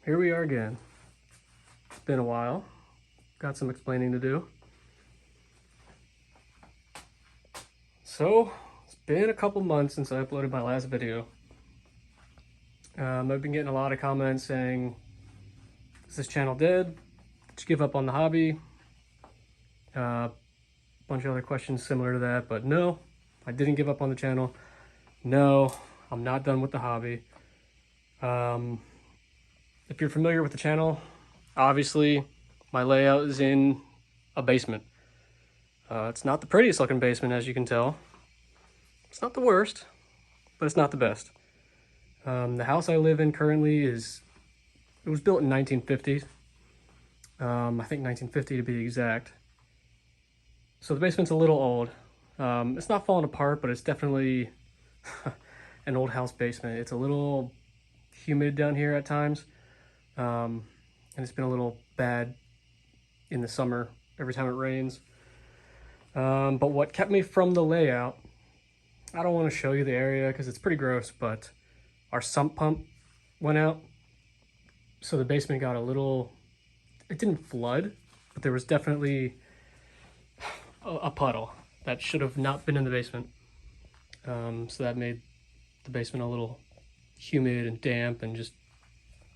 here we are again. It's been a while. Got some explaining to do. So, it's been a couple months since I uploaded my last video. I've been getting a lot of comments saying, is this channel dead? Did you give up on the hobby? A bunch of other questions similar to that, but no, I didn't give up on the channel. No, I'm not done with the hobby. If you're familiar with the channel, obviously my layout is in a basement. It's not the prettiest looking basement, as you can tell. It's not the worst, but it's not the best. The house I live in currently it was built in 1950s. I think 1950 to be exact. So the basement's a little old. It's not falling apart, but it's definitely an old house basement. It's a little humid down here at times. And it's been a little bad in the summer every time it rains. But what kept me from the layout, I don't want to show you the area because it's pretty gross, but our sump pump went out. So the basement got it didn't flood, but there was definitely a puddle that should have not been in the basement. So that made the basement a little humid and damp and just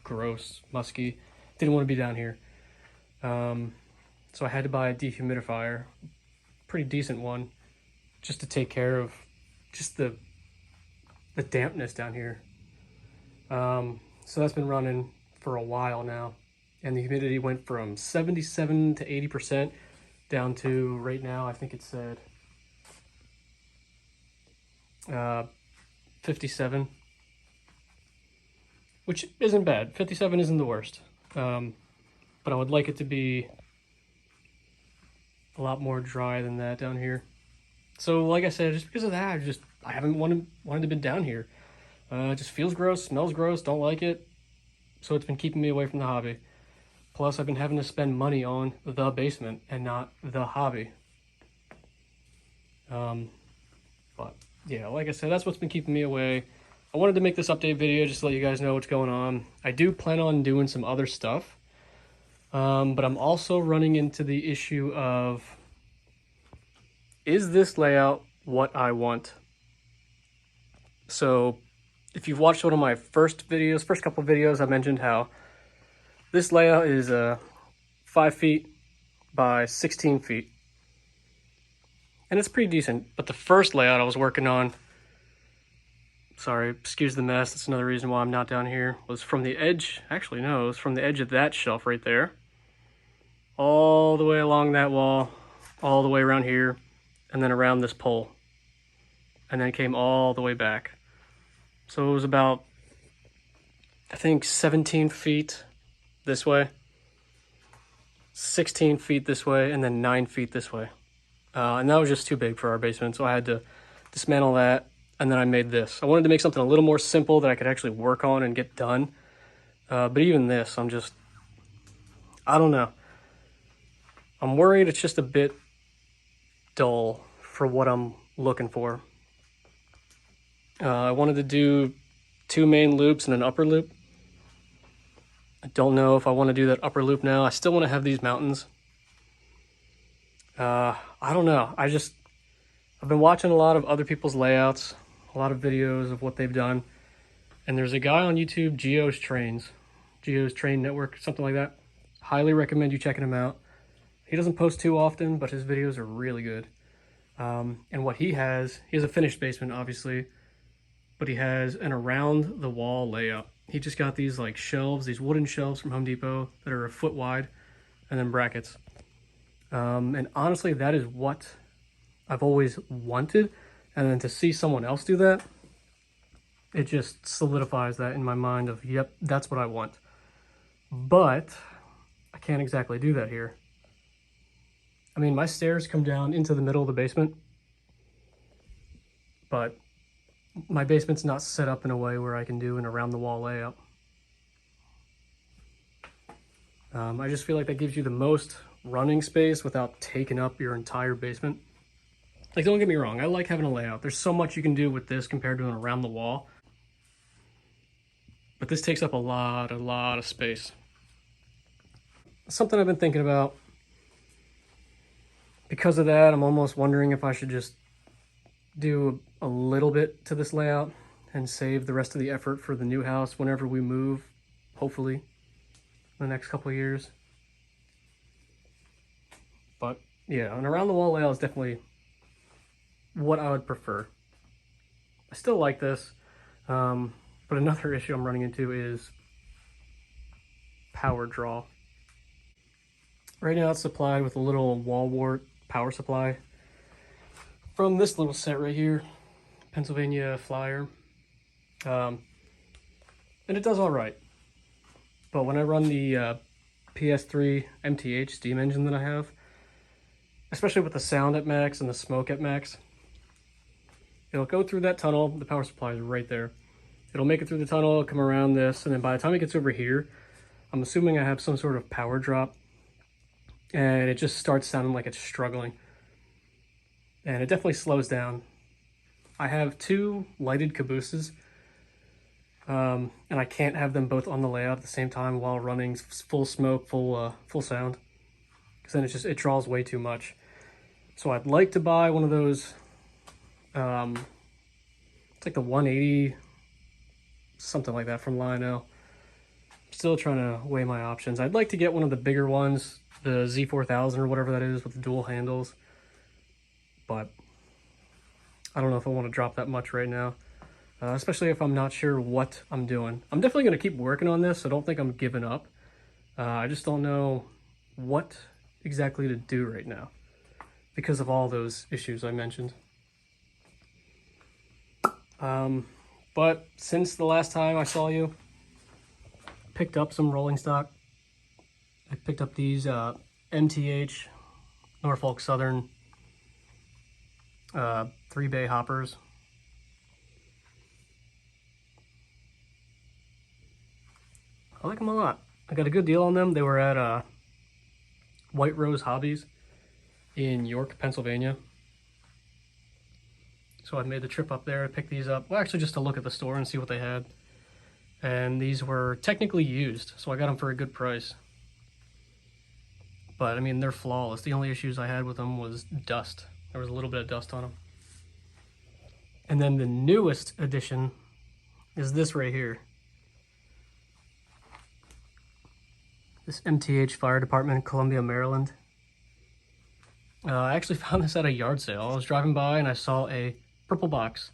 gross, musky. Didn't want to be down here. So I had to buy a dehumidifier, pretty decent one, just to take care of just the dampness down here. So that's been running for a while now, and the humidity went from 77 to 80% down to right now, I think it said 57, which isn't bad. 57 isn't the worst, but I would like it to be a lot more dry than that down here. So like I said, just because of that, I haven't wanted to be down here. It just feels gross, smells gross, don't like it. So it's been keeping me away from the hobby. Plus, I've been having to spend money on the basement and not the hobby. But yeah, like I said, that's what's been keeping me away. I wanted to make this update video just to let you guys know what's going on. I do plan on doing some other stuff. But I'm also running into the issue of, is this layout what I want? So if you've watched one of my first couple of videos, I mentioned how this layout is 5 feet by 16 feet. And it's pretty decent, but the first layout I was working on, sorry, excuse the mess, that's another reason why I'm not down here, was from the edge, actually no, it was from the edge of that shelf right there, all the way along that wall, all the way around here, and then around this pole, and then it came all the way back. So it was about, I think, 17 feet this way, 16 feet this way, and then 9 feet this way. And that was just too big for our basement, so I had to dismantle that, and then I made this. I wanted to make something a little more simple that I could actually work on and get done. But even this, I don't know. I'm worried it's just a bit dull for what I'm looking for. I wanted to do 2 main loops and an upper loop. I don't know if I want to do that upper loop now. I still want to have these mountains. I don't know. I've been watching a lot of other people's layouts, a lot of videos of what they've done. And there's a guy on YouTube, Geo's Train Network, something like that. Highly recommend you checking him out. He doesn't post too often, but his videos are really good. And what he has a finished basement, obviously, but he has an around the wall layout. He just got these like shelves, these wooden shelves from Home Depot that are a foot wide, and then brackets. And honestly, that is what I've always wanted. And then to see someone else do that, it just solidifies that in my mind of, yep, that's what I want. But I can't exactly do that here. I mean, my stairs come down into the middle of the basement, but my basement's not set up in a way where I can do an around the wall layout. I just feel like that gives you the most running space without taking up your entire basement. Like, don't get me wrong, I like having a layout. There's so much you can do with this compared to an around the wall. But but this takes up a lot of space. Something I've been thinking about. Because of that, I'm almost wondering if I should just do a little bit to this layout and save the rest of the effort for the new house whenever we move, hopefully, in the next couple of years. But yeah, an around the wall layout is definitely what I would prefer. I still like this, but another issue I'm running into is power draw. Right now it's supplied with a little wall wart power supply from this little set right here, Pennsylvania Flyer. And it does all right. But when I run the PS3 MTH steam engine that I have, especially with the sound at max and the smoke at max, it'll go through that tunnel. The power supply is right there. It'll make it through the tunnel, come around this, and then by the time it gets over here, I'm assuming I have some sort of power drop, and it just starts sounding like it's struggling. And it definitely slows down. I have two lighted cabooses, and I can't have them both on the layout at the same time while running full smoke, full sound, because then it draws way too much. So I'd like to buy one of those. It's like the 180, something like that from Lionel. Still trying to weigh my options. I'd like to get one of the bigger ones, the Z4000 or whatever that is with the dual handles, but I don't know if I want to drop that much right now, especially if I'm not sure what I'm doing. I'm definitely going to keep working on this. I don't think I'm giving up. I just don't know what exactly to do right now because of all those issues I mentioned. But since the last time I saw you, picked up some rolling stock. I picked up these MTH Norfolk Southern 3-bay hoppers. I like them a lot. I got a good deal on them. They were at White Rose Hobbies in York, Pennsylvania. So I made the trip up there to pick these up. Well, actually just to look at the store and see what they had. And these were technically used, so I got them for a good price. But I mean, they're flawless. The only issues I had with them was dust. There was a little bit of dust on them. And then the newest addition is this right here. This MTH Fire Department in Columbia, Maryland. I actually found this at a yard sale. I was driving by and I saw a purple box.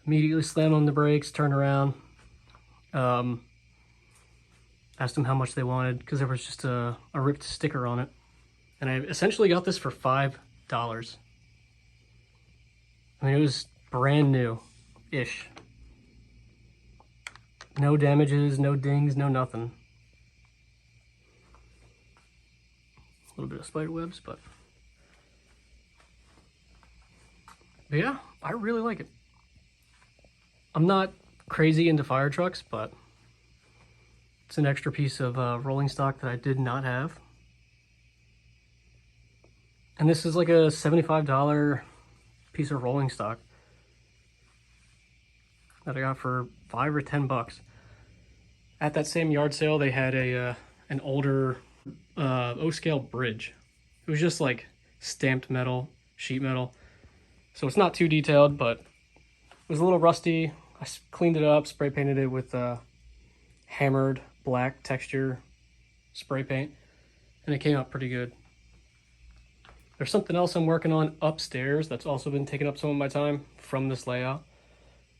Immediately slammed on the brakes, turned around. Asked them how much they wanted because there was just a ripped sticker on it. And I essentially got this for $5. I mean, it was brand new-ish. No damages, no dings, no nothing. A little bit of spider webs, but yeah, I really like it. I'm not crazy into fire trucks, but it's an extra piece of rolling stock that I did not have. And this is like a $75 piece of rolling stock that I got for $5 or $10. At that same yard sale, they had an older O-scale bridge. It was just like stamped metal, sheet metal. So it's not too detailed, but it was a little rusty. I cleaned it up, spray painted it with hammered black texture spray paint, and it came out pretty good. There's something else I'm working on upstairs that's also been taking up some of my time from this layout,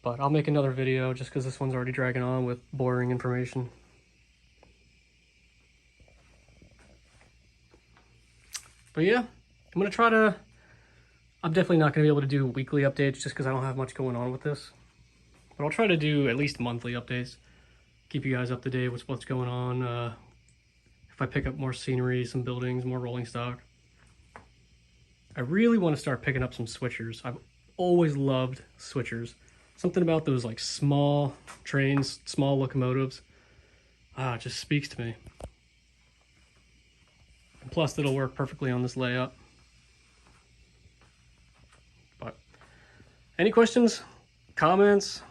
but I'll make another video just because this one's already dragging on with boring information. But yeah, I'm definitely not going to be able to do weekly updates just because I don't have much going on with this. But I'll try to do at least monthly updates. Keep you guys up to date with what's going on. If I pick up more scenery, some buildings, more rolling stock. I really want to start picking up some switchers. I've always loved switchers. Something about those like small trains, small locomotives. It just speaks to me. And plus, it'll work perfectly on this layout. But any questions, comments?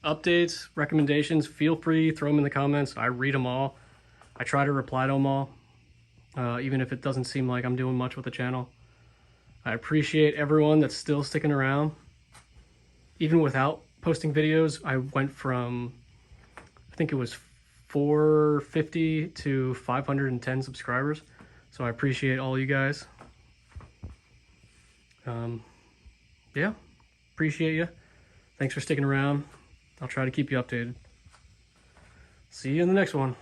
updates, recommendations, feel free, throw them in the comments. I read them all. I try to reply to them all, even if it doesn't seem like I'm doing much with the channel. I appreciate everyone that's still sticking around. Even without posting videos, I went from, I think it was 450 to 510 subscribers. So I appreciate all you guys. Yeah, appreciate you. Thanks for sticking around. I'll try to keep you updated. See you in the next one.